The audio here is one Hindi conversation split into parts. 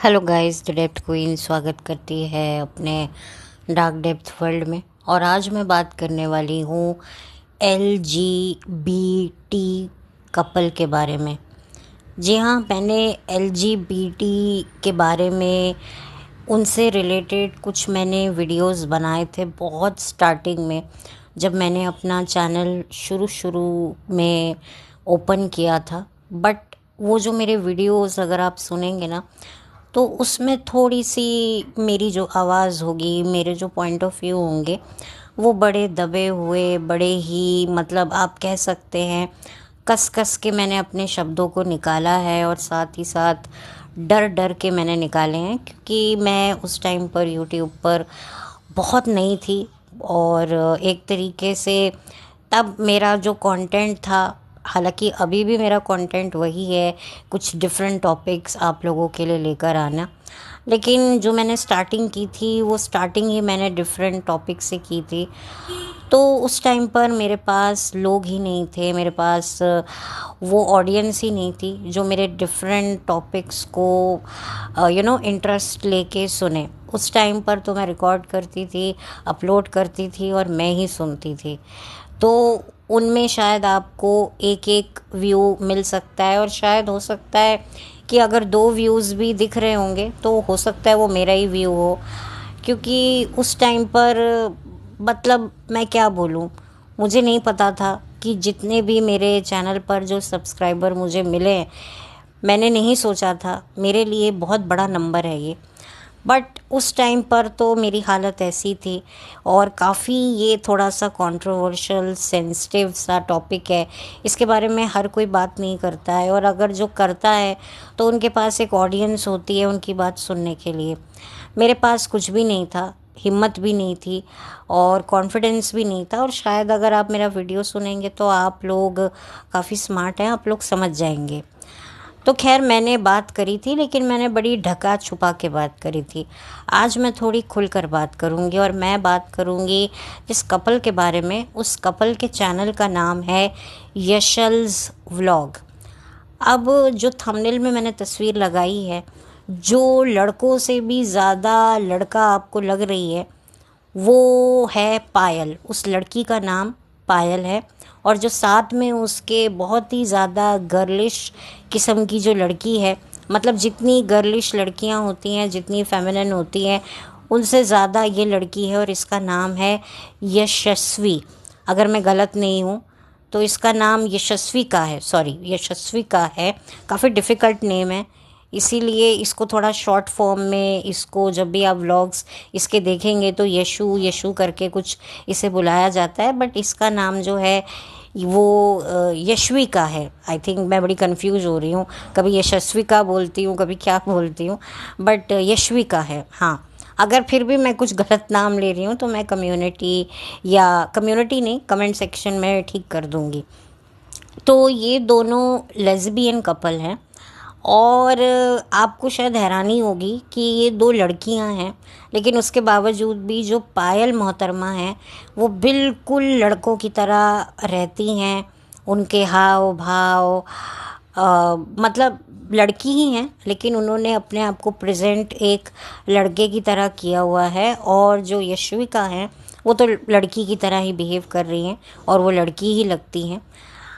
Hello guys, the depth queen स्वागत करती है अपने डार्क डेप्थ वर्ल्ड में। और आज मैं बात करने वाली हूँ LGBT कपल के बारे में। जी हाँ, मैंने LGBT के बारे में उनसे रिलेटेड कुछ मैंने वीडियोस बनाए थे बहुत स्टार्टिंग में, जब मैंने अपना चैनल शुरू में ओपन किया था। बट वो जो मेरे वीडियोस अगर आप सुनेंगे ना, तो उसमें थोड़ी सी मेरी जो आवाज़ होगी, मेरे जो पॉइंट ऑफ व्यू होंगे, वो बड़े दबे हुए, बड़े ही मतलब आप कह सकते हैं कस कस के मैंने अपने शब्दों को निकाला है। और साथ ही साथ डर डर के मैंने निकाले हैं, क्योंकि मैं उस टाइम पर यूट्यूब पर बहुत नई थी। और एक तरीके से तब मेरा जो कंटेंट था, हालांकि अभी भी मेरा कंटेंट वही है, कुछ डिफरेंट टॉपिक्स आप लोगों के लिए लेकर आना। लेकिन जो मैंने स्टार्टिंग की थी, वो स्टार्टिंग ही मैंने डिफरेंट टॉपिक से की थी। तो उस टाइम पर मेरे पास लोग ही नहीं थे, मेरे पास वो ऑडियंस ही नहीं थी जो मेरे डिफरेंट टॉपिक्स को इंटरेस्ट लेके सुने। उस टाइम पर तो मैं रिकॉर्ड करती थी, अपलोड करती थी और मैं ही सुनती थी। तो उनमें शायद आपको एक एक व्यू मिल सकता है, और शायद हो सकता है कि अगर 2 व्यूज़ भी दिख रहे होंगे तो हो सकता है वो मेरा ही व्यू हो। क्योंकि उस टाइम पर मतलब मैं क्या बोलूँ, मुझे नहीं पता था कि जितने भी मेरे चैनल पर जो सब्सक्राइबर मुझे मिले, मैंने नहीं सोचा था, मेरे लिए बहुत बड़ा नंबर है ये। बट उस टाइम पर तो मेरी हालत ऐसी थी। और काफ़ी ये थोड़ा सा कंट्रोवर्शियल सेंसिटिव सा टॉपिक है, इसके बारे में हर कोई बात नहीं करता है, और अगर जो करता है तो उनके पास एक ऑडियंस होती है उनकी बात सुनने के लिए। मेरे पास कुछ भी नहीं था, हिम्मत भी नहीं थी और कॉन्फिडेंस भी नहीं था। और शायद अगर आप मेरा वीडियो सुनेंगे तो आप लोग काफ़ी स्मार्ट हैं, आप लोग समझ जाएंगे। तो खैर, मैंने बात करी थी, लेकिन मैंने बड़ी ढका छुपा के बात करी थी। आज मैं थोड़ी खुलकर बात करूंगी, और मैं बात करूंगी जिस कपल के बारे में। उस कपल के चैनल का नाम है यशल्स व्लॉग। अब जो थंबनेल में मैंने तस्वीर लगाई है, जो लड़कों से भी ज़्यादा लड़का आपको लग रही है, वो है पायल। उस लड़की का नाम पायल है। और जो साथ में उसके बहुत ही ज़्यादा गर्लिश किस्म की जो लड़की है, मतलब जितनी गर्लिश लड़कियां होती हैं, जितनी फेमिनिन होती हैं, उनसे ज़्यादा ये लड़की है। और इसका नाम है यशस्वी। अगर मैं गलत नहीं हूँ तो इसका नाम यशस्वी का है, सॉरी यशस्वी का है। काफ़ी डिफ़िकल्ट नेम है, इसीलिए इसको थोड़ा शॉर्ट फॉर्म में, इसको जब भी आप व्लॉग्स इसके देखेंगे तो यशु यशु करके कुछ इसे बुलाया जाता है। बट इसका नाम जो है वो यशवी का है। आई थिंक मैं बड़ी कंफ्यूज हो रही हूँ, कभी यशस्वी का बोलती हूँ, कभी क्या बोलती हूँ, बट यशवी का है। हाँ, अगर फिर भी मैं कुछ गलत नाम ले रही हूँ तो मैं कम्युनिटी नहीं, कमेंट सेक्शन में ठीक कर दूँगी। तो ये दोनों लेस्बियन कपल हैं। और आपको शायद हैरानी होगी कि ये 2 लड़कियां हैं, लेकिन उसके बावजूद भी जो पायल मोहतरमा है वो बिल्कुल लड़कों की तरह रहती हैं। उनके हाव भाव मतलब लड़की ही हैं, लेकिन उन्होंने अपने आप को प्रेजेंट एक लड़के की तरह किया हुआ है। और जो यशविका हैं वो तो लड़की की तरह ही बिहेव कर रही हैं, और वो लड़की ही लगती हैं।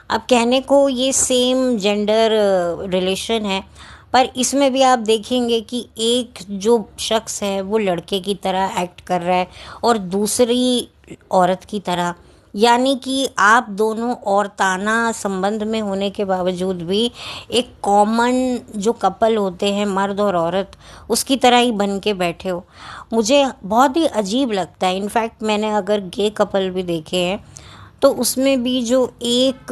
अब कहने को ये सेम जेंडर रिलेशन है, पर इसमें भी आप देखेंगे कि एक जो शख्स है वो लड़के की तरह एक्ट कर रहा है और दूसरी औरत की तरह। यानी कि आप दोनों औरताना संबंध में होने के बावजूद भी एक कॉमन जो कपल होते हैं, मर्द और औरत, उसकी तरह ही बन के बैठे हो। मुझे बहुत ही अजीब लगता है। इनफैक्ट मैंने अगर गे कपल भी देखे हैं तो उसमें भी जो एक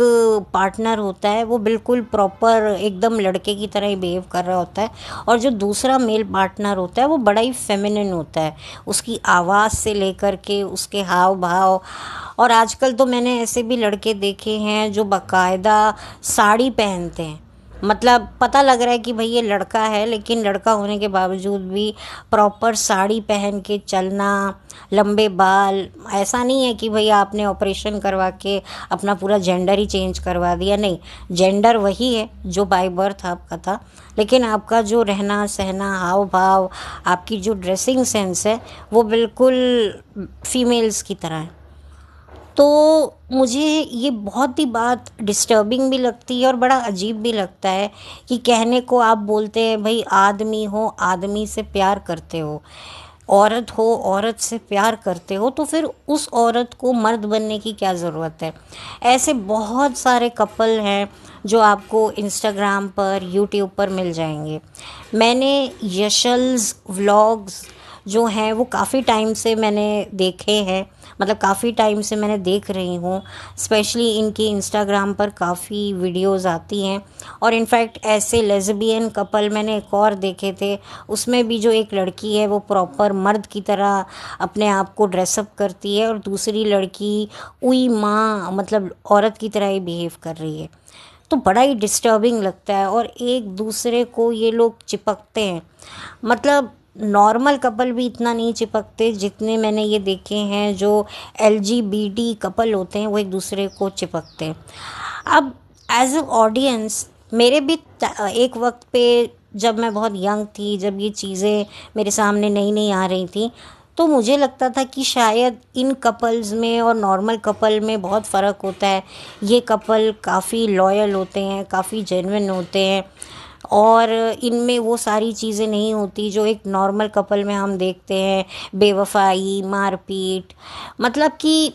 पार्टनर होता है वो बिल्कुल प्रॉपर एकदम लड़के की तरह ही बिहेव कर रहा होता है, और जो दूसरा मेल पार्टनर होता है वो बड़ा ही फेमिनिन होता है, उसकी आवाज़ से लेकर के उसके हाव भाव। और आजकल तो मैंने ऐसे भी लड़के देखे हैं जो बाकायदा साड़ी पहनते हैं, मतलब पता लग रहा है कि भाई ये लड़का है, लेकिन लड़का होने के बावजूद भी प्रॉपर साड़ी पहन के चलना, लंबे बाल। ऐसा नहीं है कि भाई आपने ऑपरेशन करवा के अपना पूरा जेंडर ही चेंज करवा दिया, नहीं, जेंडर वही है जो बाय बर्थ आपका था, लेकिन आपका जो रहना सहना, हाव भाव, आपकी जो ड्रेसिंग सेंस है वो बिल्कुल फीमेल्स की तरह है। तो मुझे ये बहुत ही बात डिस्टर्बिंग भी लगती है और बड़ा अजीब भी लगता है कि कहने को आप बोलते हैं भाई आदमी हो, आदमी से प्यार करते हो, औरत हो, औरत से प्यार करते हो, तो फिर उस औरत को मर्द बनने की क्या ज़रूरत है। ऐसे बहुत सारे कपल हैं जो आपको इंस्टाग्राम पर, यूट्यूब पर मिल जाएंगे। मैंने यशल्स व्लॉग्स जो हैं वो काफ़ी टाइम से मैंने देखे हैं, मतलब काफ़ी टाइम से मैंने देख रही हूँ। स्पेशली इनकी इंस्टाग्राम पर काफ़ी वीडियोस आती हैं, और इनफैक्ट ऐसे लेज़बियन कपल मैंने एक और देखे थे, उसमें भी जो एक लड़की है वो प्रॉपर मर्द की तरह अपने आप को ड्रेसअप करती है और दूसरी लड़की उई माँ मतलब औरत की तरह ही बिहेव कर रही है। तो बड़ा ही डिस्टर्बिंग लगता है, और एक दूसरे को ये लोग चिपकते हैं। मतलब नॉर्मल कपल भी इतना नहीं चिपकते जितने मैंने ये देखे हैं जो LGBT कपल होते हैं, वो एक दूसरे को चिपकते हैं। अब एज अ ऑडियंस मेरे भी एक वक्त पे, जब मैं बहुत यंग थी, जब ये चीज़ें मेरे सामने नई नई आ रही थी, तो मुझे लगता था कि शायद इन कपल्स में और नॉर्मल कपल में बहुत फ़र्क होता है। ये कपल काफ़ी लॉयल होते हैं, काफ़ी जेन्युइन होते हैं, और इनमें वो सारी चीज़ें नहीं होती जो एक नॉर्मल कपल में हम देखते हैं, बेवफाई, मारपीट। मतलब कि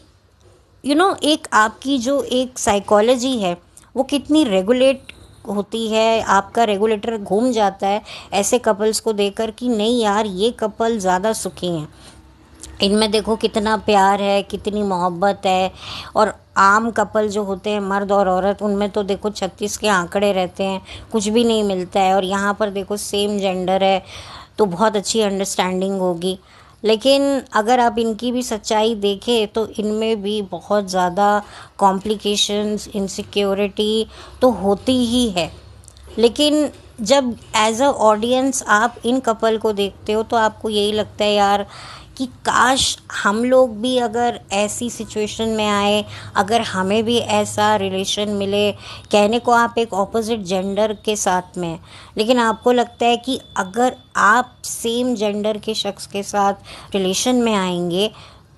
एक आपकी जो एक साइकोलॉजी है वो कितनी रेगुलेट होती है, आपका रेगुलेटर घूम जाता है ऐसे कपल्स को देखकर कि नहीं यार, ये कपल ज़्यादा सुखी हैं, इनमें देखो कितना प्यार है, कितनी मोहब्बत है। और आम कपल जो होते हैं मर्द और औरत, उनमें तो देखो 36 के आंकड़े रहते हैं, कुछ भी नहीं मिलता है। और यहाँ पर देखो सेम जेंडर है तो बहुत अच्छी अंडरस्टैंडिंग होगी। लेकिन अगर आप इनकी भी सच्चाई देखें तो इनमें भी बहुत ज़्यादा कॉम्प्लिकेशंस, इनसिक्योरिटी तो होती ही है। लेकिन जब एज अ ऑडियंस आप इन कपल को देखते हो तो आपको यही लगता है यार कि काश हम लोग भी अगर ऐसी सिचुएशन में आए, अगर हमें भी ऐसा रिलेशन मिले। कहने को आप एक ऑपोजिट जेंडर के साथ में, लेकिन आपको लगता है कि अगर आप सेम जेंडर के शख्स के साथ रिलेशन में आएंगे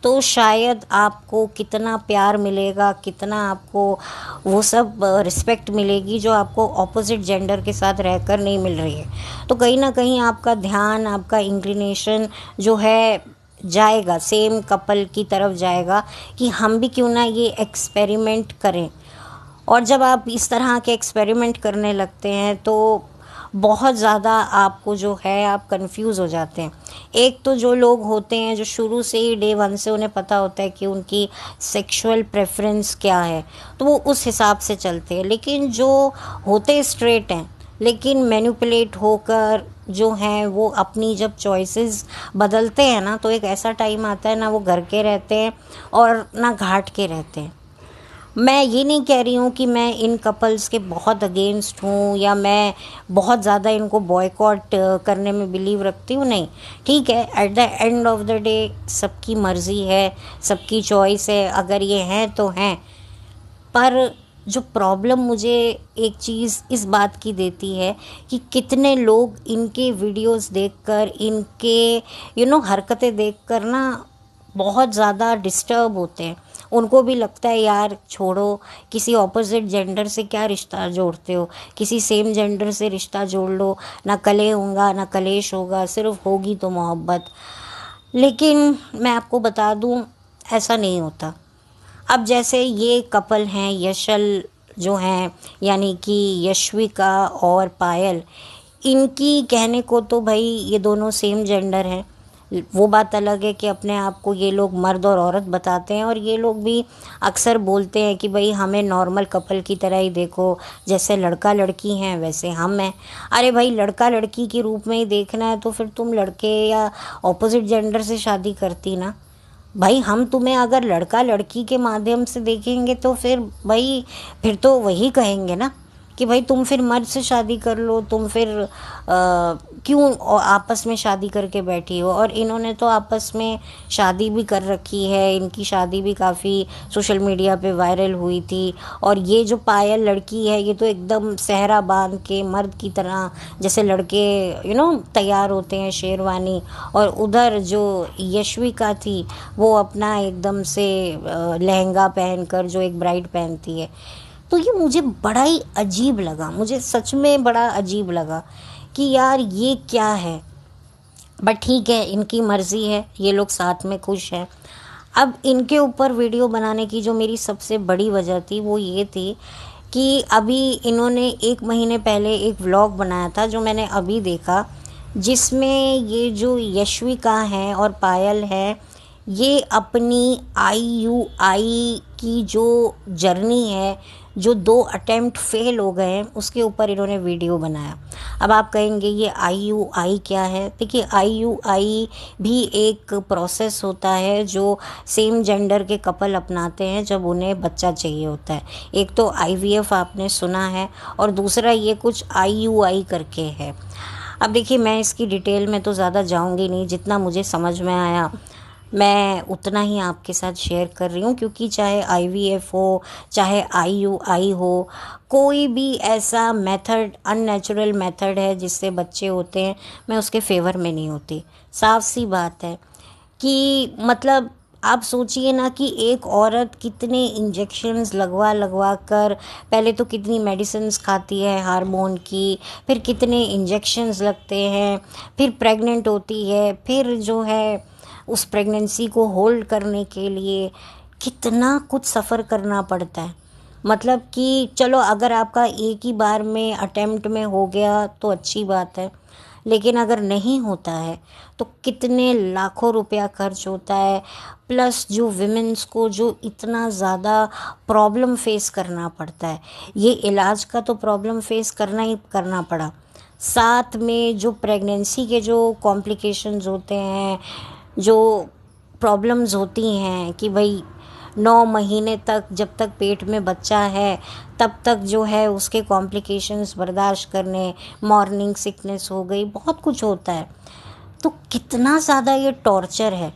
तो शायद आपको कितना प्यार मिलेगा, कितना आपको वो सब रिस्पेक्ट मिलेगी जो आपको ऑपोजिट जेंडर के साथ रहकर नहीं मिल रही है। तो कहीं ना कहीं आपका ध्यान, आपका इंक्लिनेशन जो है जाएगा, सेम कपल की तरफ जाएगा कि हम भी क्यों ना ये एक्सपेरिमेंट करें। और जब आप इस तरह के एक्सपेरिमेंट करने लगते हैं तो बहुत ज़्यादा आपको जो है आप कंफ्यूज हो जाते हैं। एक तो जो लोग होते हैं जो शुरू से ही डे वन से उन्हें पता होता है कि उनकी सेक्सुअल प्रेफरेंस क्या है, तो वो उस हिसाब से चलते हैं। लेकिन जो होते स्ट्रेट हैं लेकिन मैनिपुलेट होकर जो हैं वो अपनी जब चॉइसेस बदलते हैं ना, तो एक ऐसा टाइम आता है ना वो घर के रहते हैं और ना घाट के रहते हैं। मैं ये नहीं कह रही हूँ कि मैं इन कपल्स के बहुत अगेंस्ट हूँ या मैं बहुत ज़्यादा इनको बॉयकॉट करने में बिलीव रखती हूँ, नहीं। ठीक है, at the end of the day सबकी मर्ज़ी है, सबकी चॉइस है, अगर ये हैं तो हैं। पर जो प्रॉब्लम मुझे एक चीज़ इस बात की देती है कि कितने लोग इनके वीडियोस देखकर, इनके हरकतें देखकर ना बहुत ज़्यादा डिस्टर्ब होते हैं। उनको भी लगता है यार छोड़ो, किसी ऑपोजिट जेंडर से क्या रिश्ता जोड़ते हो, किसी सेम जेंडर से रिश्ता जोड़ लो, ना कलेह होगा ना कलेश होगा, सिर्फ होगी तो मोहब्बत। लेकिन मैं आपको बता दूं ऐसा नहीं होता। अब जैसे ये कपल हैं यशल जो हैं, यानी कि यशविका और पायल, इनकी कहने को तो भाई ये दोनों सेम जेंडर हैं। वो बात अलग है कि अपने आप को ये लोग मर्द और औरत बताते हैं, और ये लोग भी अक्सर बोलते हैं कि भाई हमें नॉर्मल कपल की तरह ही देखो, जैसे लड़का लड़की हैं वैसे हम हैं। अरे भाई, लड़का लड़की के रूप में ही देखना है तो फिर तुम लड़के या ऑपोजिट जेंडर से शादी करती ना। भाई हम तुम्हें अगर लड़का लड़की के माध्यम से देखेंगे तो फिर भाई फिर तो वही कहेंगे ना कि भाई तुम फिर मर्द से शादी कर लो, तुम फिर क्यों आपस में शादी करके बैठी हो। और इन्होंने तो आपस में शादी भी कर रखी है, इनकी शादी भी काफ़ी सोशल मीडिया पे वायरल हुई थी। और ये जो पायल लड़की है, ये तो एकदम सेहरा बांध के मर्द की तरह, जैसे लड़के तैयार होते हैं शेरवानी, और उधर जो यश्विका थी वो अपना एकदम से लहंगा पहनकर, जो एक ब्राइड पहनती है। तो ये मुझे बड़ा ही अजीब लगा, मुझे सच में बड़ा अजीब लगा कि यार ये क्या है। बट ठीक है, इनकी मर्ज़ी है, ये लोग साथ में खुश हैं। अब इनके ऊपर वीडियो बनाने की जो मेरी सबसे बड़ी वजह थी वो ये थी कि अभी इन्होंने 1 महीने पहले एक व्लॉग बनाया था जो मैंने अभी देखा, जिसमें ये जो यश्विका हैं और पायल है, ये अपनी IUI की जो जर्नी है, जो 2 अटेम्प्ट फेल हो गए हैं, उसके ऊपर इन्होंने वीडियो बनाया। अब आप कहेंगे ये IUI क्या है? देखिए, IUI भी एक प्रोसेस होता है जो सेम जेंडर के कपल अपनाते हैं जब उन्हें बच्चा चाहिए होता है। एक तो IVF आपने सुना है, और दूसरा ये कुछ IUI करके है। अब देखिए, मैं इसकी डिटेल में तो ज़्यादा जाऊंगी नहीं, जितना मुझे समझ में आया मैं उतना ही आपके साथ शेयर कर रही हूँ, क्योंकि चाहे IVF हो, चाहे IUI हो, कोई भी ऐसा मेथड, अननेचुरल मेथड है जिससे बच्चे होते हैं, मैं उसके फेवर में नहीं होती। साफ सी बात है कि मतलब आप सोचिए ना कि एक औरत कितने इंजेक्शन्स लगवा लगवा कर, पहले तो कितनी मेडिसिन्स खाती है हार्मोन की, फिर कितने इंजेक्शन्स लगते हैं, फिर प्रेग्नेंट होती है, फिर जो है उस प्रेगनेंसी को होल्ड करने के लिए कितना कुछ सफ़र करना पड़ता है। मतलब कि चलो, अगर आपका एक ही बार में अटेम्प्ट में हो गया तो अच्छी बात है, लेकिन अगर नहीं होता है तो कितने लाखों रुपया खर्च होता है। प्लस जो विमेंस को जो इतना ज़्यादा प्रॉब्लम फेस करना पड़ता है, ये इलाज का तो प्रॉब्लम फेस करना ही करना पड़ा, साथ में जो प्रेगनेंसी के जो कॉम्प्लिकेशंस होते हैं, जो प्रॉब्लम्स होती हैं कि भाई 9 महीने तक, जब तक पेट में बच्चा है तब तक जो है उसके कॉम्प्लिकेशंस बर्दाश्त करने, मॉर्निंग सिकनेस हो गई, बहुत कुछ होता है। तो कितना ज़्यादा ये टॉर्चर है।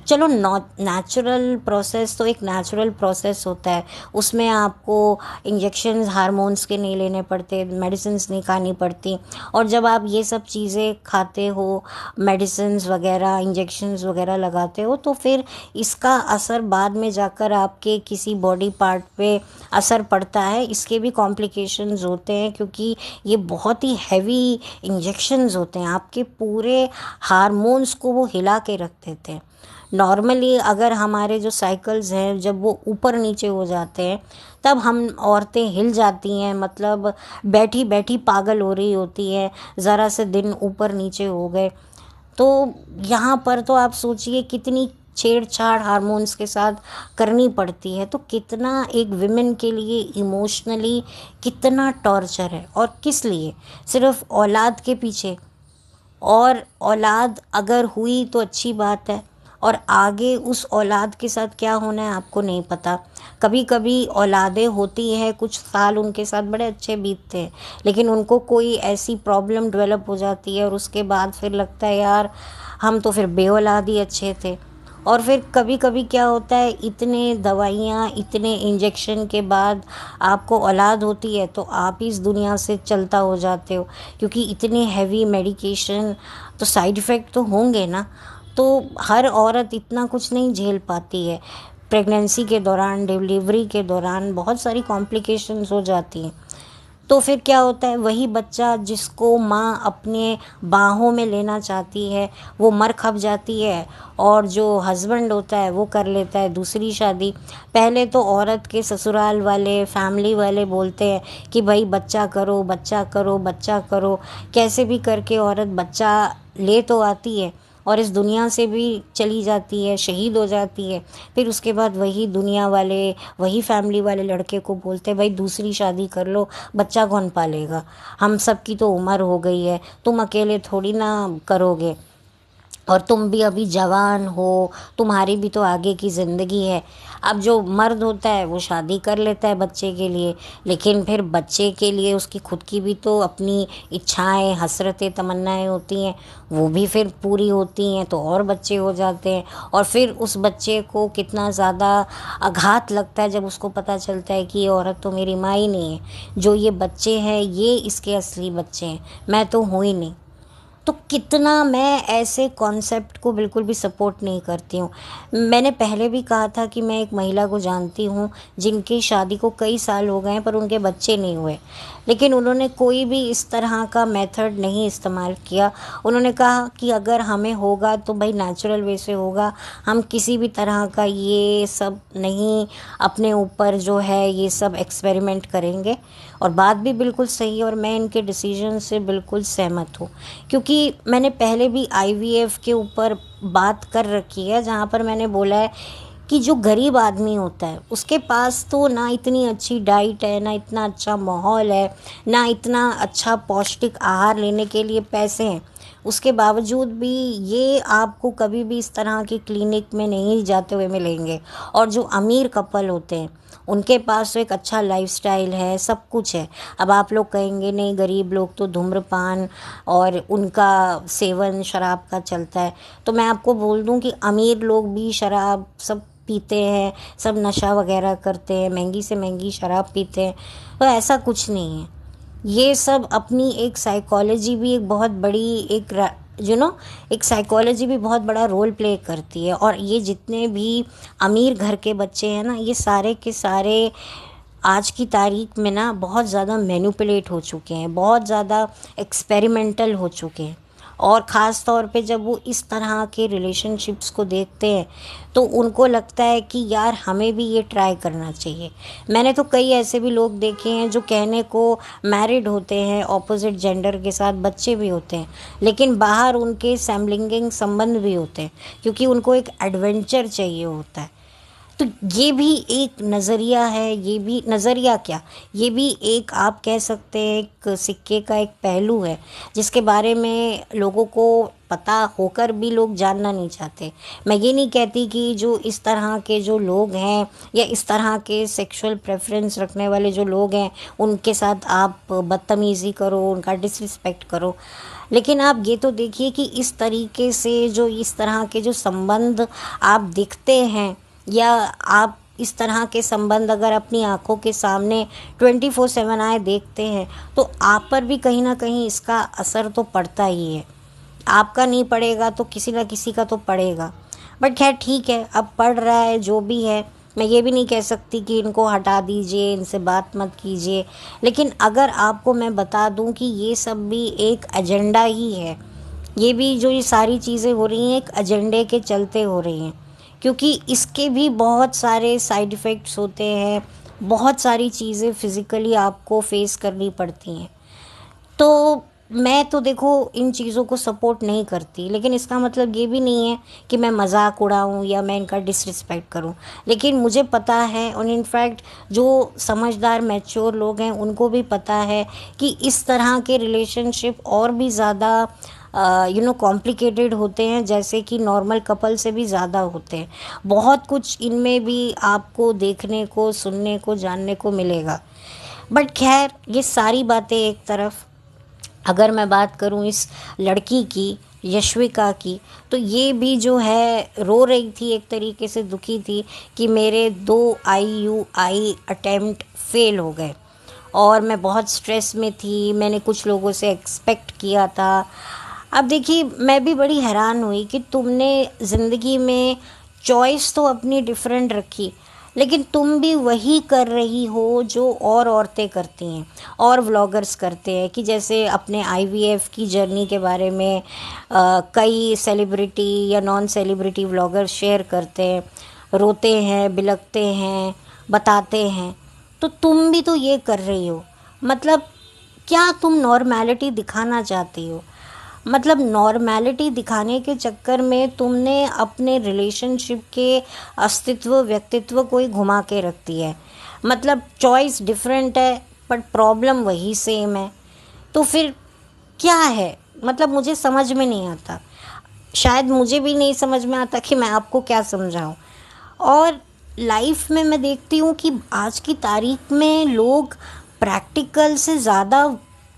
चलो, नेचुरल प्रोसेस तो एक नेचुरल प्रोसेस होता है, उसमें आपको इंजेक्शन्स हार्मोन्स के नहीं लेने पड़ते, मेडिसिन्स नहीं खानी पड़ती। और जब आप ये सब चीज़ें खाते हो, मेडिसिन्स वगैरह, इंजेक्शन्स वगैरह लगाते हो, तो फिर इसका असर बाद में जाकर आपके किसी बॉडी पार्ट पे असर पड़ता है। इसके भी कॉम्प्लिकेशंस होते हैं, क्योंकि ये बहुत ही हैवी इंजेक्शन्स होते हैं, आपके पूरे हार्मोन्स को वो हिला के रख देते हैं। नॉर्मली अगर हमारे जो साइकिल्स हैं जब वो ऊपर नीचे हो जाते हैं, तब हम औरतें हिल जाती हैं, मतलब बैठी बैठी पागल हो रही होती है, ज़रा से दिन ऊपर नीचे हो गए। तो यहाँ पर तो आप सोचिए कितनी छेड़छाड़ हार्मोन्स के साथ करनी पड़ती है। तो कितना एक विमेन के लिए इमोशनली कितना टॉर्चर है, और किस लिए? सिर्फ औलाद के पीछे। और औलाद अगर हुई तो अच्छी बात है, और आगे उस औलाद के साथ क्या होना है आपको नहीं पता। कभी कभी औलादें होती हैं, कुछ साल उनके साथ बड़े अच्छे बीतते हैं, लेकिन उनको कोई ऐसी प्रॉब्लम डेवलप हो जाती है, और उसके बाद फिर लगता है यार हम तो फिर बेऔलाद ही अच्छे थे। और फिर कभी कभी क्या होता है, इतने दवाइयाँ, इतने इंजेक्शन के बाद आपको औलाद होती है तो आप इस दुनिया से चलता हो जाते हो, क्योंकि इतने हैवी मेडिकेशन, तो साइड इफ़ेक्ट तो होंगे ना। तो हर औरत इतना कुछ नहीं झेल पाती है। प्रेगनेंसी के दौरान, डिलीवरी के दौरान बहुत सारी कॉम्प्लिकेशंस हो जाती हैं। तो फिर क्या होता है, वही बच्चा जिसको माँ अपने बाहों में लेना चाहती है वो मर खप जाती है, और जो हस्बैंड होता है वो कर लेता है दूसरी शादी। पहले तो औरत के ससुराल वाले, फैमिली वाले बोलते हैं कि भाई बच्चा करो, बच्चा करो, बच्चा करो। कैसे भी करके औरत बच्चा ले तो आती है, और इस दुनिया से भी चली जाती है, शहीद हो जाती है। फिर उसके बाद वही दुनिया वाले, वही फैमिली वाले लड़के को बोलते हैं भाई दूसरी शादी कर लो, बच्चा कौन पालेगा, हम सब की तो उम्र हो गई है, तुम अकेले थोड़ी ना करोगे। और तुम भी अभी जवान हो, तुम्हारी भी तो आगे की ज़िंदगी है। अब जो मर्द होता है वो शादी कर लेता है बच्चे के लिए, लेकिन फिर बच्चे के लिए उसकी खुद की भी तो अपनी इच्छाएं, हसरतें, तमन्नाएं होती हैं, वो भी फिर पूरी होती हैं तो और बच्चे हो जाते हैं। और फिर उस बच्चे को कितना ज़्यादा आघात लगता है जब उसको पता चलता है कि ये औरत तो मेरी माँ ही नहीं है, जो ये बच्चे हैं ये इसके असली बच्चे हैं, मैं तो हूँ ही नहीं। तो कितना मैं ऐसे कॉन्सेप्ट को बिल्कुल भी सपोर्ट नहीं करती हूँ। मैंने पहले भी कहा था कि मैं एक महिला को जानती हूँ जिनकी शादी को कई साल हो गए हैं पर उनके बच्चे नहीं हुए, लेकिन उन्होंने कोई भी इस तरह का मेथड नहीं इस्तेमाल किया। उन्होंने कहा कि अगर हमें होगा तो भाई नेचुरल वे से होगा, हम किसी भी तरह का ये सब नहीं अपने ऊपर जो है ये सब एक्सपेरिमेंट करेंगे। और बात भी बिल्कुल सही है और मैं इनके डिसीजन से बिल्कुल सहमत हूँ, क्योंकि मैंने पहले भी आईवीएफ के ऊपर बात कर रखी है, जहाँ पर मैंने बोला है कि जो गरीब आदमी होता है उसके पास तो ना इतनी अच्छी डाइट है, ना इतना अच्छा माहौल है, ना इतना अच्छा पौष्टिक आहार लेने के लिए पैसे हैं, उसके बावजूद भी ये आपको कभी भी इस तरह की क्लिनिक में नहीं जाते हुए मिलेंगे। और जो अमीर कपल होते हैं उनके पास तो एक अच्छा लाइफस्टाइल है, सब कुछ है। अब आप लोग कहेंगे नहीं गरीब लोग तो धूम्रपान और उनका सेवन शराब का चलता है, तो मैं आपको बोल दूं कि अमीर लोग भी शराब सब पीते हैं, सब नशा वगैरह करते हैं, महंगी से महंगी शराब पीते हैं। तो ऐसा कुछ नहीं है। ये सब अपनी एक साइकोलॉजी भी एक बहुत बड़ी एक एक साइकोलॉजी भी बहुत बड़ा रोल प्ले करती है। और ये जितने भी अमीर घर के बच्चे हैं ना, ये सारे के सारे आज की तारीख में ना बहुत ज़्यादा मैनिपुलेट हो चुके हैं, बहुत ज़्यादा एक्सपेरिमेंटल हो चुके हैं। और ख़ास तौर पे जब वो इस तरह के रिलेशनशिप्स को देखते हैं तो उनको लगता है कि यार हमें भी ये ट्राई करना चाहिए। मैंने तो कई ऐसे भी लोग देखे हैं जो कहने को मैरिड होते हैं, ऑपोजिट जेंडर के साथ बच्चे भी होते हैं, लेकिन बाहर उनके समलैंगिक संबंध भी होते हैं, क्योंकि उनको एक एडवेंचर चाहिए होता है। तो ये भी एक नज़रिया है, ये भी नज़रिया क्या, ये भी एक आप कह सकते हैं एक सिक्के का एक पहलू है, जिसके बारे में लोगों को पता होकर भी लोग जानना नहीं चाहते। मैं ये नहीं कहती कि जो इस तरह के जो लोग हैं या इस तरह के सेक्सुअल प्रेफरेंस रखने वाले जो लोग हैं उनके साथ आप बदतमीज़ी करो, उनका डिसरिस्पेक्ट करो, लेकिन आप ये तो देखिए कि इस तरीके से जो इस तरह के जो संबंध आप दिखते हैं या आप इस तरह के संबंध अगर अपनी आंखों के सामने 24/7 आए देखते हैं तो आप पर भी कहीं ना कहीं इसका असर तो पड़ता ही है। आपका नहीं पड़ेगा तो किसी ना किसी का तो पड़ेगा। बट खैर ठीक है, अब पड़ रहा है जो भी है। मैं ये भी नहीं कह सकती कि इनको हटा दीजिए, इनसे बात मत कीजिए, लेकिन अगर आपको मैं बता दूं कि ये सब भी एक एजेंडा ही है। ये भी जो ये सारी चीज़ें हो रही हैं एक एजेंडे के चलते हो रही हैं, क्योंकि इसके भी बहुत सारे साइड इफ़ेक्ट्स होते हैं, बहुत सारी चीज़ें फिज़िकली आपको फेस करनी पड़ती हैं। तो मैं तो देखो इन चीज़ों को सपोर्ट नहीं करती, लेकिन इसका मतलब ये भी नहीं है कि मैं मजाक उड़ाऊँ या मैं इनका डिसरिस्पेक्ट करूँ। लेकिन मुझे पता है और इनफैक्ट जो समझदार मैच्योर लोग हैं उनको भी पता है कि इस तरह के रिलेशनशिप और भी ज़्यादा कॉम्प्लिकेटेड होते हैं, जैसे कि नॉर्मल कपल से भी ज़्यादा होते हैं। बहुत कुछ इनमें भी आपको देखने को, सुनने को, जानने को मिलेगा। बट खैर ये सारी बातें एक तरफ, अगर मैं बात करूं इस लड़की की, यश्विका की, तो ये भी जो है रो रही थी, एक तरीके से दुखी थी कि मेरे 2 IUI अटेम्प्ट फेल हो गए और मैं बहुत स्ट्रेस में थी, मैंने कुछ लोगों से एक्सपेक्ट किया था। अब देखिए मैं भी बड़ी हैरान हुई कि तुमने ज़िंदगी में चॉइस तो अपनी डिफरेंट रखी, लेकिन तुम भी वही कर रही हो जो और औरतें करती हैं और व्लॉगर्स करते हैं, कि जैसे अपने IVF की जर्नी के बारे में कई सेलिब्रिटी या नॉन सेलिब्रिटी व्लॉगर्स शेयर करते हैं, रोते हैं, बिलखते हैं, बताते हैं। तो तुम भी तो ये कर रही हो। मतलब क्या तुम नॉर्मैलिटी दिखाना चाहती हो? मतलब नॉर्मैलिटी दिखाने के चक्कर में तुमने अपने रिलेशनशिप के अस्तित्व, व्यक्तित्व को ही घुमा के रख दिया है। मतलब चॉइस डिफरेंट है बट प्रॉब्लम वही सेम है। तो फिर क्या है? मतलब मुझे समझ में नहीं आता। शायद मुझे भी नहीं समझ में आता कि मैं आपको क्या समझाऊं। और लाइफ में मैं देखती हूँ कि आज की तारीख में लोग प्रैक्टिकल से ज़्यादा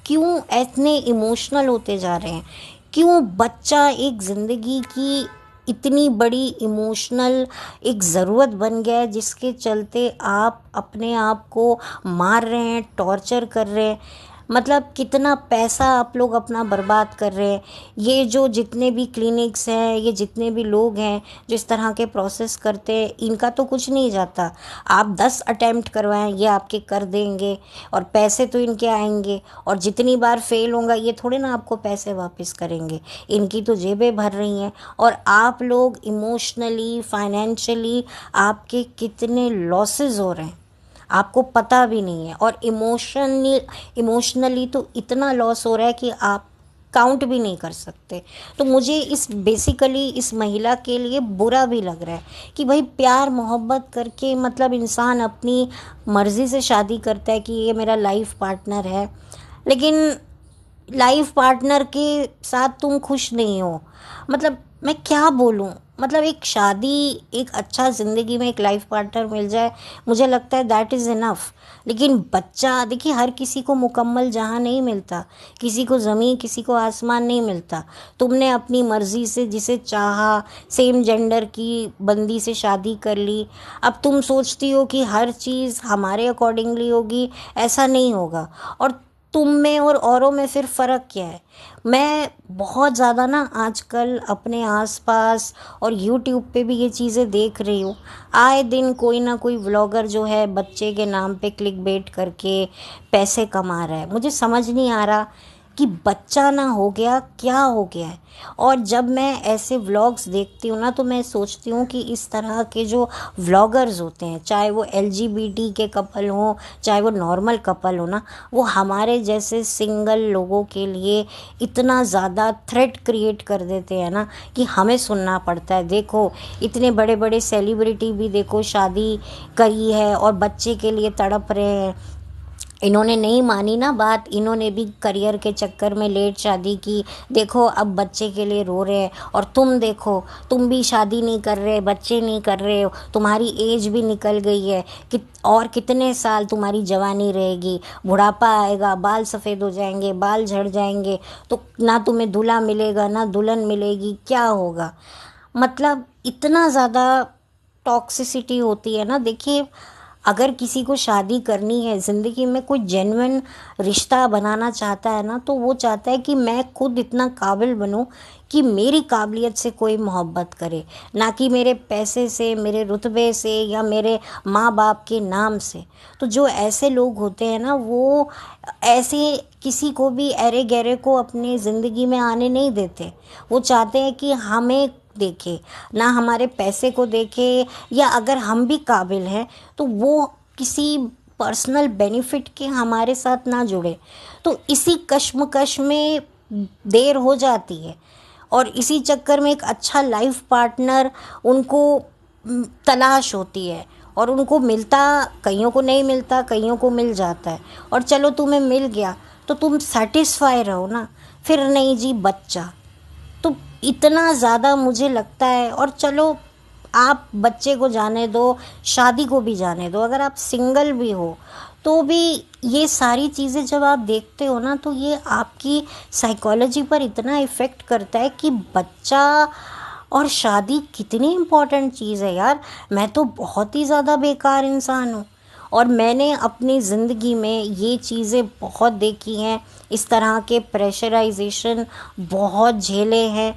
क्यों इतने इमोशनल होते जा रहे हैं। क्यों बच्चा एक ज़िंदगी की इतनी बड़ी इमोशनल एक ज़रूरत बन गया है, जिसके चलते आप अपने आप को मार रहे हैं, टॉर्चर कर रहे हैं। मतलब कितना पैसा आप लोग अपना बर्बाद कर रहे हैं। ये जो जितने भी क्लिनिक्स हैं, ये जितने भी लोग हैं जो इस तरह के प्रोसेस करते हैं, इनका तो कुछ नहीं जाता। आप 10 अटेम्प्ट करवाएं, ये आपके कर देंगे और पैसे तो इनके आएंगे, और जितनी बार फेल होगा ये थोड़े ना आपको पैसे वापस करेंगे। इनकी तो जेबें भर रही हैं, और आप लोग इमोशनली, फाइनेंशियली आपके कितने लॉसेस हो रहे हैं आपको पता भी नहीं है। और इमोशनली तो इतना लॉस हो रहा है कि आप काउंट भी नहीं कर सकते। तो मुझे बेसिकली इस महिला के लिए बुरा भी लग रहा है कि भाई प्यार मोहब्बत करके मतलब इंसान अपनी मर्ज़ी से शादी करता है कि ये मेरा लाइफ पार्टनर है, लेकिन लाइफ पार्टनर के साथ तुम खुश नहीं हो। मतलब मैं क्या बोलूँ। मतलब एक शादी, एक अच्छा ज़िंदगी में एक लाइफ पार्टनर मिल जाए, मुझे लगता है दैट इज़ इनफ। लेकिन बच्चा, देखिए हर किसी को मुकम्मल जहाँ नहीं मिलता, किसी को ज़मीन, किसी को आसमान नहीं मिलता। तुमने अपनी मर्ज़ी से जिसे चाहा, सेम जेंडर की बंदी से शादी कर ली। अब तुम सोचती हो कि हर चीज़ हमारे अकॉर्डिंगली होगी, ऐसा नहीं होगा। और तुम में और औरों में फिर फ़र्क क्या है। मैं बहुत ज़्यादा ना आजकल अपने आसपास और यूट्यूब पे भी ये चीज़ें देख रही हूँ। आए दिन कोई ना कोई व्लॉगर जो है बच्चे के नाम पे क्लिक बेट करके पैसे कमा रहा है। मुझे समझ नहीं आ रहा कि बच्चा ना हो गया, क्या हो गया है। और जब मैं ऐसे व्लॉग्स देखती हूँ ना, तो मैं सोचती हूँ कि इस तरह के जो व्लॉगर्स होते हैं, चाहे वो LGBT के कपल हों, चाहे वो नॉर्मल कपल हो ना, वो हमारे जैसे सिंगल लोगों के लिए इतना ज़्यादा थ्रेट क्रिएट कर देते हैं ना कि हमें सुनना पड़ता है। देखो इतने बड़े बड़े सेलिब्रिटी भी देखो शादी करी है और बच्चे के लिए तड़प रहे हैं। इन्होंने नहीं मानी ना बात, इन्होंने भी करियर के चक्कर में लेट शादी की। देखो अब बच्चे के लिए रो रहे हैं, और तुम देखो तुम भी शादी नहीं कर रहे, बच्चे नहीं कर रहे हो, तुम्हारी एज भी निकल गई है कि और कितने साल तुम्हारी जवानी रहेगी, बुढ़ापा आएगा, बाल सफ़ेद हो जाएंगे, बाल झड़ जाएंगे, तो ना तुम्हें दूल्हा मिलेगा ना दुल्हन मिलेगी, क्या होगा। मतलब इतना ज़्यादा टॉक्सिसिटी होती है ना। देखिए अगर किसी को शादी करनी है, ज़िंदगी में कोई जेन्युइन रिश्ता बनाना चाहता है ना, तो वो चाहता है कि मैं खुद इतना काबिल बनूं कि मेरी काबिलियत से कोई मोहब्बत करे, ना कि मेरे पैसे से, मेरे रुतबे से, या मेरे माँ बाप के नाम से। तो जो ऐसे लोग होते हैं ना, वो ऐसे किसी को भी अरे गहरे को अपनी ज़िंदगी में आने नहीं देते। वो चाहते हैं कि हमें देखे, ना हमारे पैसे को देखे, या अगर हम भी काबिल हैं तो वो किसी पर्सनल बेनिफिट के हमारे साथ ना जुड़े। तो इसी कश्मकश में देर हो जाती है, और इसी चक्कर में एक अच्छा लाइफ पार्टनर उनको तलाश होती है, और उनको मिलता, कईयों को नहीं मिलता, कईयों को मिल जाता है। और चलो तुम्हें मिल गया तो तुम सेटिस्फाई रहो ना, फिर नहीं जी बच्चा। तो इतना ज़्यादा मुझे लगता है। और चलो आप बच्चे को जाने दो, शादी को भी जाने दो, अगर आप सिंगल भी हो तो भी ये सारी चीज़ें जब आप देखते हो ना, तो ये आपकी साइकोलॉजी पर इतना इफ़ेक्ट करता है कि बच्चा और शादी कितनी इम्पॉर्टेंट चीज़ है यार। मैं तो बहुत ही ज़्यादा बेकार इंसान हूँ, और मैंने अपनी ज़िंदगी में ये चीज़ें बहुत देखी हैं। इस तरह के प्रेशराइजेशन बहुत झेले हैं।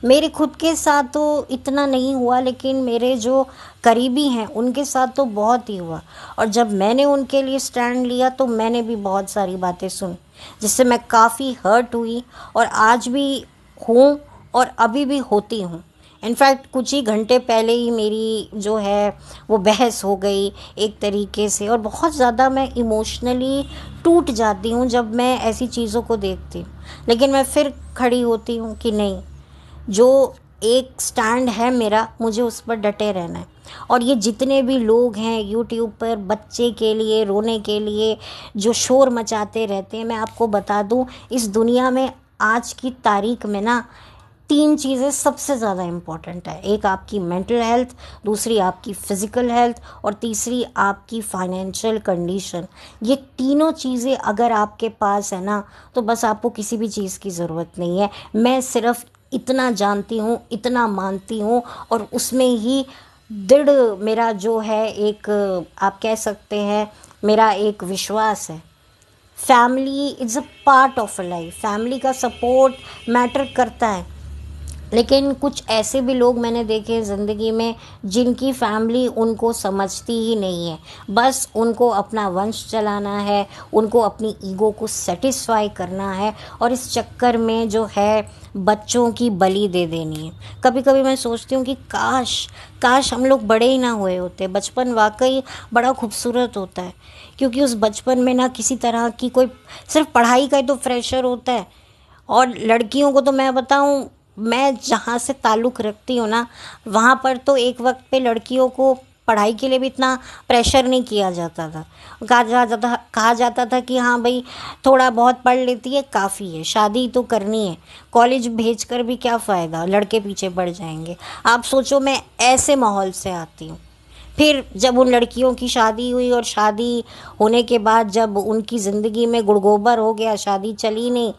मेरे खुद के साथ तो इतना नहीं हुआ, लेकिन मेरे जो करीबी हैं उनके साथ तो बहुत ही हुआ। और जब मैंने उनके लिए स्टैंड लिया तो मैंने भी बहुत सारी बातें सुनी, जिससे मैं काफ़ी हर्ट हुई, और आज भी हूँ और अभी भी होती हूँ। इनफैक्ट कुछ ही घंटे पहले ही मेरी जो है वो बहस हो गई एक तरीके से, और बहुत ज़्यादा मैं इमोशनली टूट जाती हूँ जब मैं ऐसी चीज़ों को देखती हूँ। लेकिन मैं फिर खड़ी होती हूँ कि नहीं, जो एक स्टैंड है मेरा, मुझे उस पर डटे रहना है। और ये जितने भी लोग हैं यूट्यूब पर बच्चे के लिए, रोने के लिए जो शोर मचाते रहते हैं, मैं आपको बता दूं, इस दुनिया में आज की तारीख में ना तीन चीज़ें सबसे ज़्यादा इम्पॉर्टेंट है। एक आपकी मेंटल हेल्थ, दूसरी आपकी फ़िज़िकल हेल्थ और तीसरी आपकी फाइनेंशियल कंडीशन। ये तीनों चीज़ें अगर आपके पास है ना, तो बस आपको किसी भी चीज़ की ज़रूरत नहीं है। मैं सिर्फ इतना जानती हूँ, इतना मानती हूँ और उसमें ही दृढ़ मेरा जो है एक, आप कह सकते हैं, मेरा एक विश्वास है। Family is a part of a life. Family का सपोर्ट मैटर करता है, लेकिन कुछ ऐसे भी लोग मैंने देखे हैं ज़िंदगी में जिनकी फैमिली उनको समझती ही नहीं है। बस उनको अपना वंश चलाना है, उनको अपनी ईगो को सेटिस्फाई करना है और इस चक्कर में जो है बच्चों की बलि दे देनी है। कभी कभी मैं सोचती हूँ कि काश काश हम लोग बड़े ही ना हुए होते। बचपन वाकई बड़ा खूबसूरत होता है, क्योंकि उस बचपन में ना किसी तरह की कोई, सिर्फ पढ़ाई का ही तो प्रेशर होता है। और लड़कियों को तो मैं बताऊं, मैं जहाँ से ताल्लुक़ रखती हूँ ना, वहाँ पर तो एक वक्त पे लड़कियों को पढ़ाई के लिए भी इतना प्रेशर नहीं किया जाता था। कहा जाता था कि हाँ भाई, थोड़ा बहुत पढ़ लेती है काफ़ी है, शादी तो करनी है, कॉलेज भेजकर भी क्या फ़ायदा, लड़के पीछे पड़ जाएंगे। आप सोचो, मैं ऐसे माहौल से आती हूँ। फिर जब उन लड़कियों की शादी हुई और शादी होने के बाद जब उनकी ज़िंदगी में गुड़गोबर हो गया, शादी चली नहीं,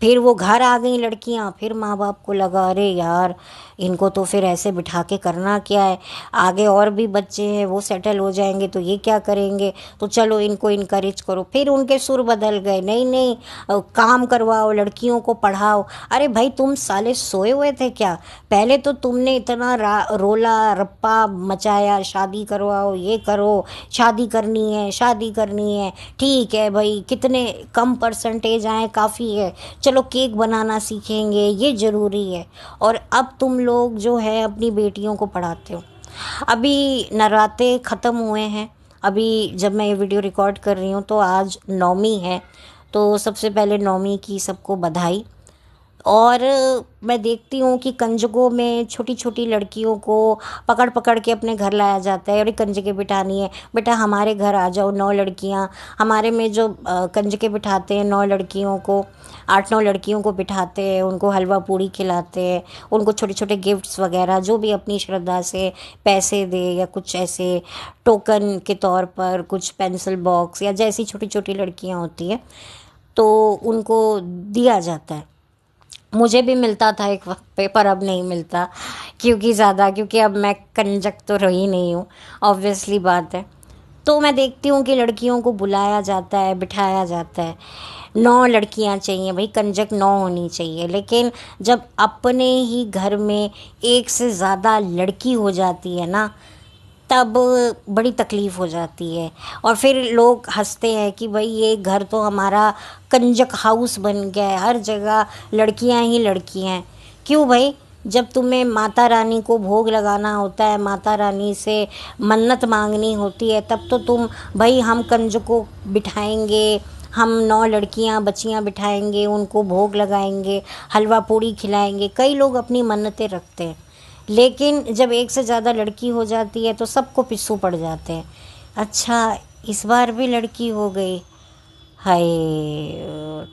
फिर वो घर आ गई लड़कियां, फिर माँ बाप को लगा अरे यार, इनको तो फिर ऐसे बिठा के करना क्या है, आगे और भी बच्चे हैं वो सेटल हो जाएंगे तो ये क्या करेंगे, तो चलो इनको इनकरेज करो। फिर उनके सुर बदल गए, नहीं नहीं, काम करवाओ, लड़कियों को पढ़ाओ। अरे भाई, तुम साले सोए हुए थे क्या? पहले तो तुमने इतना रोला रप्पा मचाया, शादी करवाओ, ये करो, शादी करनी है, शादी करनी है। ठीक है भाई, कितने कम परसेंटेज आए काफ़ी है, चलो केक बनाना सीखेंगे, ये ज़रूरी है। और अब तुम लोग जो है अपनी बेटियों को पढ़ाते हो। अभी नवरात्रे ख़त्म हुए हैं, अभी जब मैं ये वीडियो रिकॉर्ड कर रही हूँ तो आज नवमी है, तो सबसे पहले नवमी की सबको बधाई। और मैं देखती हूँ कि कंजकों में छोटी छोटी लड़कियों को पकड़ पकड़ के अपने घर लाया जाता है। अरे कंजकें बिठानी है बेटा, हमारे घर आ जाओ। 9 लड़कियाँ हमारे में जो कंजकें बिठाते हैं, 9 लड़कियों को, 8-9 लड़कियों को बिठाते हैं, उनको हलवा पूड़ी खिलाते हैं, उनको छोटे छोटे गिफ्ट्स वगैरह जो भी अपनी श्रद्धा से पैसे दे या कुछ ऐसे टोकन के तौर पर, कुछ पेंसिल बॉक्स या जैसी छोटी छोटी लड़कियाँ होती हैं तो उनको दिया जाता है। मुझे भी मिलता था एक वक्त पे, पर अब नहीं मिलता, क्योंकि अब मैं कंजक तो रही नहीं हूँ, ऑब्वियसली बात है। तो मैं देखती हूँ कि लड़कियों को बुलाया जाता है, बिठाया जाता है। 9 लड़कियाँ चाहिए भाई, कंजक 9 होनी चाहिए। लेकिन जब अपने ही घर में एक से ज़्यादा लड़की हो जाती है ना, तब बड़ी तकलीफ़ हो जाती है। और फिर लोग हंसते हैं कि भाई ये घर तो हमारा कंजक हाउस बन गया है, हर जगह लड़कियां ही लड़कियां हैं। क्यों भाई? जब तुम्हें माता रानी को भोग लगाना होता है, माता रानी से मन्नत मांगनी होती है, तब तो तुम भाई, हम कंजकों बिठाएंगे, हम 9 लड़कियां बच्चियां बिठाएंगे, उनको भोग लगाएंगे, हलवा पूड़ी खिलाएंगे। कई लोग अपनी मन्नतें रखते हैं। लेकिन जब एक से ज़्यादा लड़की हो जाती है तो सबको पिस्सू पड़ जाते हैं। अच्छा, इस बार भी लड़की हो गई, हाय,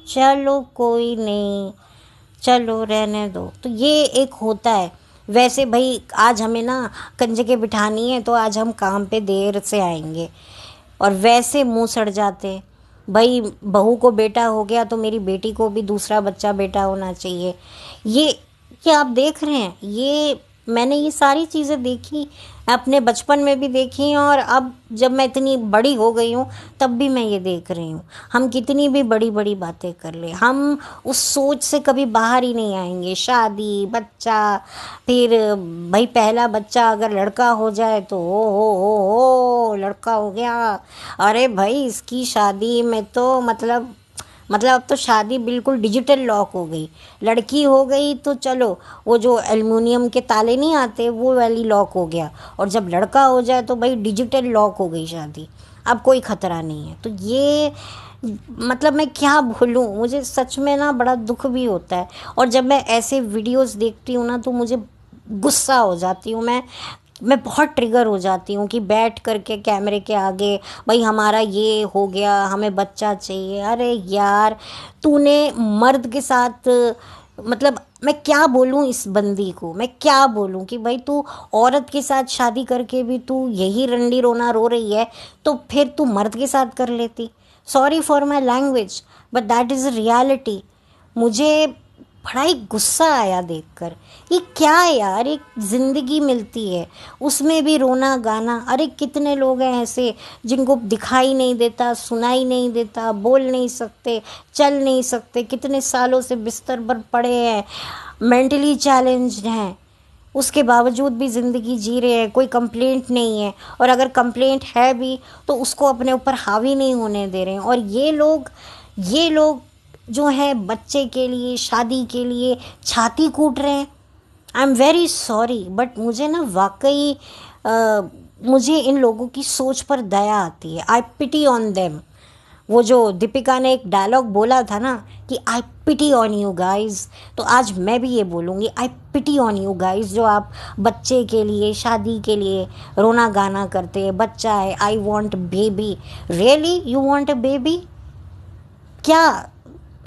चलो कोई नहीं, चलो रहने दो। तो ये एक होता है। वैसे भाई, आज हमें ना कंजकें बिठानी है तो आज हम काम पे देर से आएंगे, और वैसे मुंह सड़ जाते हैं। भाई, बहू को बेटा हो गया तो मेरी बेटी को भी दूसरा बच्चा बेटा होना चाहिए। ये आप देख रहे हैं, ये मैंने ये सारी चीज़ें देखी, अपने बचपन में भी देखी, और अब जब मैं इतनी बड़ी हो गई हूँ तब भी मैं ये देख रही हूँ। हम कितनी भी बड़ी बड़ी बातें कर ले, हम उस सोच से कभी बाहर ही नहीं आएंगे। शादी, बच्चा, फिर भाई पहला बच्चा अगर लड़का हो जाए तो हो लड़का हो गया, अरे भाई इसकी शादी में तो मतलब अब तो शादी बिल्कुल डिजिटल लॉक हो गई। लड़की हो गई तो चलो, वो जो एल्युमिनियम के ताले नहीं आते वो वाली लॉक हो गया, और जब लड़का हो जाए तो भाई डिजिटल लॉक हो गई शादी। अब कोई ख़तरा नहीं है। तो ये मतलब मैं क्या बोलूँ, मुझे सच में ना बड़ा दुख भी होता है। और जब मैं ऐसे वीडियोस देखती हूँ ना तो मुझे गुस्सा हो जाती हूँ। मैं बहुत ट्रिगर हो जाती हूँ कि बैठ करके कैमरे के आगे, भाई हमारा ये हो गया, हमें बच्चा चाहिए। अरे यार, तूने मर्द के साथ मतलब मैं क्या बोलूँ इस बंदी को, मैं क्या बोलूँ कि भाई तू औरत के साथ शादी करके भी तू यही रंडी रोना रो रही है, तो फिर तू मर्द के साथ कर लेती। Sorry for my language, but that is a reality. मुझे बड़ा ही गुस्सा आया देखकर। ये क्या है यार, एक ज़िंदगी मिलती है उसमें भी रोना गाना। अरे कितने लोग हैं ऐसे जिनको दिखाई नहीं देता, सुनाई नहीं देता, बोल नहीं सकते, चल नहीं सकते, कितने सालों से बिस्तर पर पड़े हैं, मेंटली चैलेंज्ड हैं, उसके बावजूद भी ज़िंदगी जी रहे हैं, कोई कंप्लेंट नहीं है। और अगर कंप्लेंट है भी तो उसको अपने ऊपर हावी नहीं होने दे रहे हैं। और ये लोग जो है बच्चे के लिए, शादी के लिए छाती कूट रहे हैं। I am very sorry, but मुझे ना वाकई मुझे इन लोगों की सोच पर दया आती है। आई पिटी ऑन देम। वो जो दीपिका ने एक डायलॉग बोला था ना कि आई पिटी ऑन यू गाइज, तो आज मैं भी ये बोलूँगी, आई पिटी ऑन यू गाइज, जो आप बच्चे के लिए, शादी के लिए रोना गाना करते हैं। बच्चा है, I want baby, really you want a baby? क्या?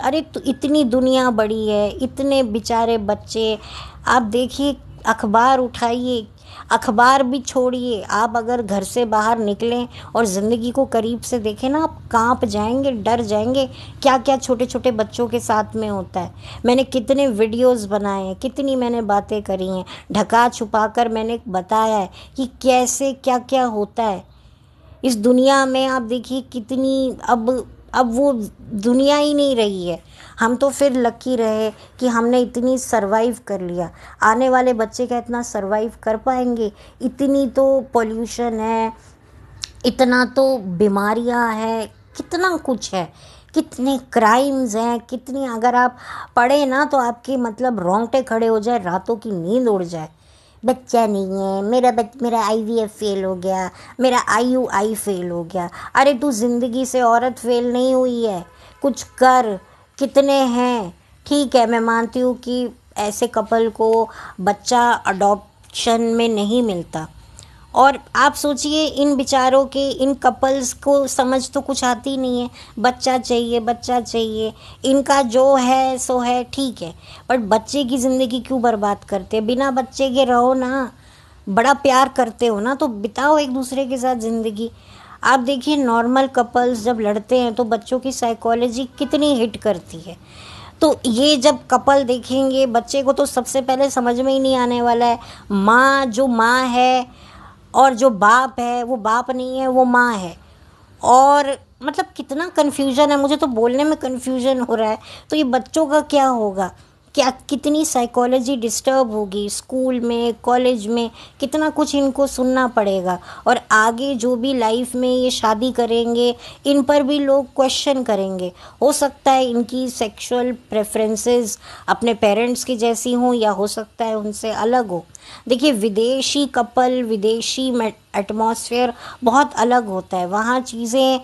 अरे तो इतनी दुनिया बड़ी है, इतने बेचारे बच्चे। आप देखिए, अखबार उठाइए, अखबार भी छोड़िए, आप अगर घर से बाहर निकलें और ज़िंदगी को करीब से देखें ना, आप कांप जाएंगे, डर जाएंगे। क्या क्या छोटे छोटे बच्चों के साथ में होता है। मैंने कितने वीडियोस बनाए हैं, कितनी मैंने बातें करी हैं, ढका छुपा कर मैंने बताया है कि कैसे क्या क्या होता है इस दुनिया में। आप देखिए कितनी अब वो दुनिया ही नहीं रही है। हम तो फिर लकी रहे कि हमने इतनी सरवाइव कर लिया। आने वाले बच्चे क्या इतना सरवाइव कर पाएंगे? इतनी तो पोल्यूशन है, इतना तो बीमारियां हैं, कितना कुछ है, कितने क्राइम्स हैं, कितनी, अगर आप पढ़े ना तो आपके मतलब रोंगटे खड़े हो जाए, रातों की नींद उड़ जाए। बच्चा नहीं है मेरा आईवीएफ फेल हो गया, मेरा आईयूआई फेल हो गया। अरे तू ज़िंदगी से औरत फेल नहीं हुई है, कुछ कर। कितने हैं, ठीक है मैं मानती हूँ कि ऐसे कपल को बच्चा अडॉप्शन में नहीं मिलता। और आप सोचिए इन बेचारों के, इन कपल्स को समझ तो कुछ आती नहीं है। बच्चा चाहिए, बच्चा चाहिए, इनका जो है सो है, ठीक है, बट बच्चे की ज़िंदगी क्यों बर्बाद करते? बिना बच्चे के रहो ना, बड़ा प्यार करते हो ना तो बिताओ एक दूसरे के साथ ज़िंदगी। आप देखिए नॉर्मल कपल्स जब लड़ते हैं तो बच्चों की साइकोलॉजी कितनी हिट करती है। तो ये जब कपल देखेंगे, बच्चे को तो सबसे पहले समझ में ही नहीं आने वाला है। माँ जो माँ है और जो बाप है वो बाप नहीं है, वो माँ है। और मतलब कितना कन्फ्यूज़न है, मुझे तो बोलने में कन्फ्यूज़न हो रहा है। तो ये बच्चों का क्या होगा? क्या कितनी साइकोलॉजी डिस्टर्ब होगी, स्कूल में, कॉलेज में कितना कुछ इनको सुनना पड़ेगा। और आगे जो भी लाइफ में ये शादी करेंगे, इन पर भी लोग क्वेश्चन करेंगे। हो सकता है इनकी सेक्सुअल प्रेफरेंसेस अपने पेरेंट्स की जैसी हों, या हो सकता है उनसे अलग हो। देखिए विदेशी कपल, विदेशी एटमॉस्फेयर बहुत अलग होता है। वहाँ चीज़ें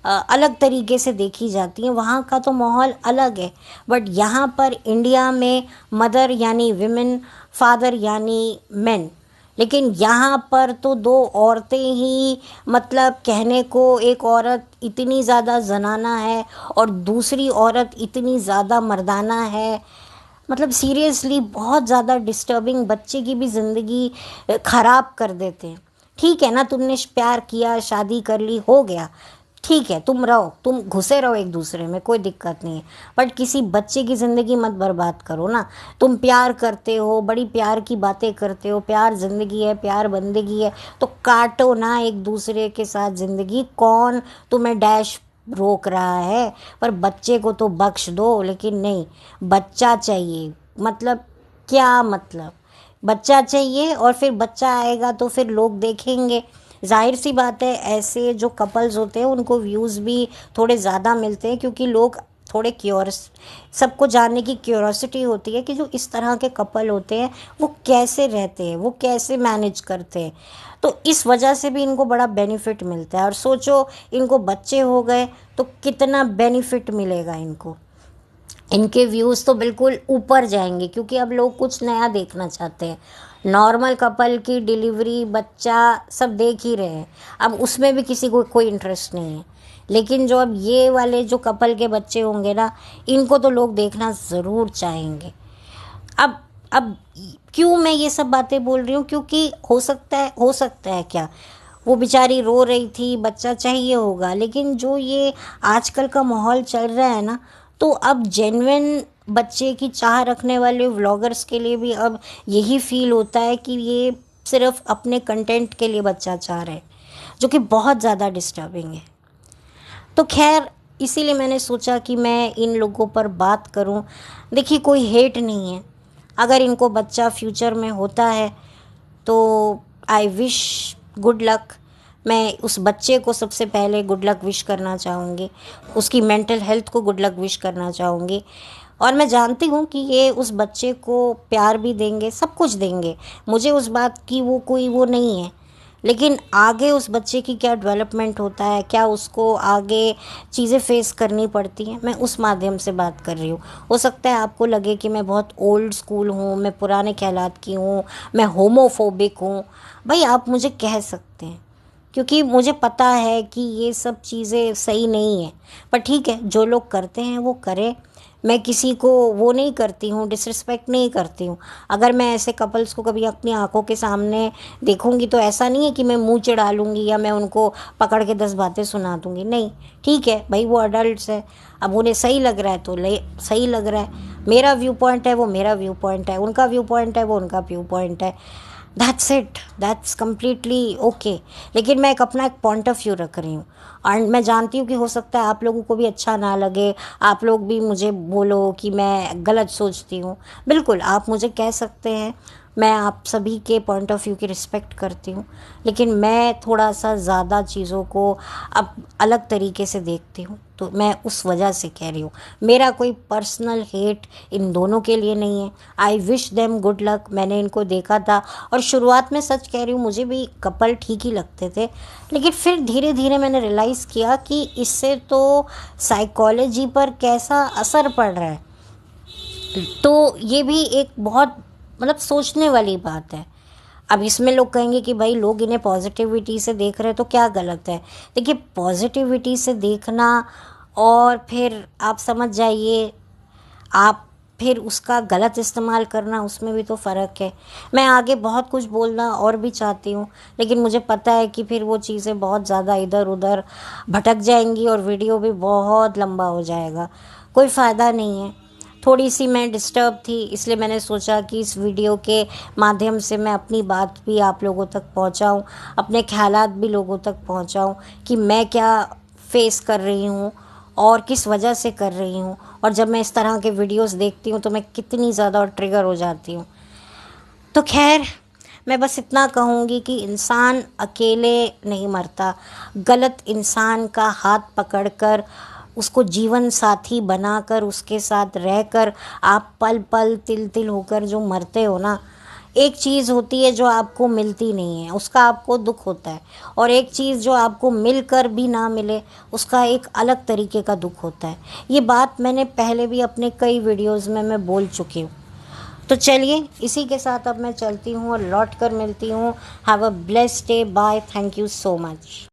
अलग तरीके से देखी जाती हैं, वहाँ का तो माहौल अलग है। बट यहाँ पर इंडिया में मदर यानी विमेन, फादर यानी मेन। लेकिन यहाँ पर तो दो औरतें ही, मतलब कहने को एक औरत इतनी ज़्यादा जनाना है और दूसरी औरत इतनी ज़्यादा मर्दाना है। मतलब सीरियसली बहुत ज़्यादा डिस्टर्बिंग, बच्चे की भी ज़िंदगी ख़राब कर देते हैं। ठीक है ना, तुमने प्यार किया, शादी कर ली, हो गया, ठीक है, तुम रहो, तुम घुसे रहो एक दूसरे में, कोई दिक्कत नहीं है। बट किसी बच्चे की ज़िंदगी मत बर्बाद करो ना। तुम प्यार करते हो, बड़ी प्यार की बातें करते हो, प्यार ज़िंदगी है, प्यार बंदगी है, तो काटो ना एक दूसरे के साथ ज़िंदगी। कौन तुम्हें डैश रोक रहा है? पर बच्चे को तो बख्श दो, लेकिन नहीं, बच्चा चाहिए। मतलब क्या मतलब? बच्चा चाहिए और फिर बच्चा आएगा तो फिर लोग देखेंगे। जाहिर सी बात है ऐसे जो कपल्स होते हैं उनको व्यूज़ भी थोड़े ज़्यादा मिलते हैं, क्योंकि लोग थोड़े सबको जानने की क्यूरोसिटी होती है कि जो इस तरह के कपल होते हैं वो कैसे रहते हैं, वो कैसे मैनेज करते हैं। तो इस वजह से भी इनको बड़ा बेनिफिट मिलता है। और सोचो इनको बच्चे हो गए तो कितना बेनिफिट मिलेगा इनको। इनके व्यूज़ तो बिल्कुल ऊपर जाएंगे, क्योंकि अब लोग कुछ नया देखना चाहते हैं। नॉर्मल कपल की डिलीवरी, बच्चा सब देख ही रहे हैं, अब उसमें भी किसी को कोई इंटरेस्ट नहीं है। लेकिन जो अब ये वाले जो कपल के बच्चे होंगे ना, इनको तो लोग देखना ज़रूर चाहेंगे। अब क्यों मैं ये सब बातें बोल रही हूँ, क्योंकि हो सकता है क्या, वो बेचारी रो रही थी, बच्चा चाहिए होगा, लेकिन जो ये आजकल का माहौल चल रहा है ना, तो अब जेन्युइन बच्चे की चाह रखने वाले व्लॉगर्स के लिए भी अब यही फील होता है कि ये सिर्फ अपने कंटेंट के लिए बच्चा चाह रहे हैं, जो कि बहुत ज़्यादा डिस्टर्बिंग है। तो खैर, इसीलिए मैंने सोचा कि मैं इन लोगों पर बात करूं। देखिए, कोई हेट नहीं है, अगर इनको बच्चा फ्यूचर में होता है तो आई विश गुड लक। मैं उस बच्चे को सबसे पहले गुड लक विश करना चाहूँगी, उसकी मेंटल हेल्थ को गुड लक विश करना चाहूँगी। और मैं जानती हूँ कि ये उस बच्चे को प्यार भी देंगे, सब कुछ देंगे, मुझे उस बात की वो कोई वो नहीं है। लेकिन आगे उस बच्चे की क्या डेवलपमेंट होता है, क्या उसको आगे चीज़ें फेस करनी पड़ती हैं, मैं उस माध्यम से बात कर रही हूँ। हो सकता है आपको लगे कि मैं बहुत ओल्ड स्कूल हूँ, मैं पुराने ख्यालात की हूँ, मैं होमोफोबिक हूँ। भाई, आप मुझे कह सकते हैं, क्योंकि मुझे पता है कि ये सब चीज़ें सही नहीं है। पर ठीक है, जो लोग करते हैं वो करें। मैं किसी को वो नहीं करती हूँ, डिसरिस्पेक्ट नहीं करती हूँ। अगर मैं ऐसे कपल्स को कभी अपनी आंखों के सामने देखूंगी तो ऐसा नहीं है कि मैं मुंह चढ़ा लूँगी या मैं उनको पकड़ के 10 बातें सुना दूँगी, नहीं। ठीक है भाई, वो अडल्ट्स है, अब उन्हें सही लग रहा है तो सही लग रहा है। मेरा व्यू पॉइंट है वो मेरा व्यू पॉइंट है, उनका व्यू पॉइंट है वो उनका व्यू पॉइंट है। That's it, that's completely okay. लेकिन मैं अपना एक पॉइंट ऑफ व्यू रख रही हूँ, और मैं जानती हूँ कि हो सकता है आप लोगों को भी अच्छा ना लगे, आप लोग भी मुझे बोलो कि मैं गलत सोचती हूँ। बिल्कुल, आप मुझे कह सकते हैं, मैं आप सभी के पॉइंट ऑफ व्यू की रिस्पेक्ट करती हूँ। लेकिन मैं थोड़ा सा ज़्यादा चीज़ों को अब अलग तरीके से देखती हूँ, तो मैं उस वजह से कह रही हूँ। मेरा कोई पर्सनल हेट इन दोनों के लिए नहीं है। I wish them good luck. मैंने इनको देखा था, और शुरुआत में सच कह रही हूँ, मुझे भी कपल ठीक ही लगते थे, लेकिन फिर धीरे धीरे मैंने रियलाइज़ किया कि इससे तो साइकोलॉजी पर कैसा असर पड़ रहा है। तो ये भी एक बहुत मतलब सोचने वाली बात है। अब इसमें लोग कहेंगे कि भाई लोग इन्हें पॉजिटिविटी से देख रहे हैं तो क्या गलत है। देखिए, पॉजिटिविटी से देखना और फिर आप समझ जाइए, आप फिर उसका गलत इस्तेमाल करना, उसमें भी तो फ़र्क है। मैं आगे बहुत कुछ बोलना और भी चाहती हूँ, लेकिन मुझे पता है कि फिर वो चीज़ें बहुत ज़्यादा इधर उधर भटक जाएंगी और वीडियो भी बहुत लंबा हो जाएगा, कोई फ़ायदा नहीं है। थोड़ी सी मैं डिस्टर्ब थी, इसलिए मैंने सोचा कि इस वीडियो के माध्यम से मैं अपनी बात भी आप लोगों तक पहुंचाऊं, अपने ख्यालात भी लोगों तक पहुंचाऊं कि मैं क्या फेस कर रही हूं और किस वजह से कर रही हूं। और जब मैं इस तरह के वीडियोस देखती हूं तो मैं कितनी ज़्यादा और ट्रिगर हो जाती हूं। तो खैर, मैं बस इतना कहूँगी कि इंसान अकेले नहीं मरता। गलत इंसान का हाथ पकड़कर, उसको जीवन साथी बनाकर, उसके साथ रहकर आप पल पल तिल तिल होकर जो मरते हो ना, एक चीज़ होती है जो आपको मिलती नहीं है, उसका आपको दुख होता है। और एक चीज़ जो आपको मिलकर भी ना मिले, उसका एक अलग तरीके का दुख होता है। ये बात मैंने पहले भी अपने कई वीडियोज़ में मैं बोल चुकी हूँ। तो चलिए, इसी के साथ अब मैं चलती हूँ और लौट कर मिलती हूँ। Have a blessed day, bye, thank you so much.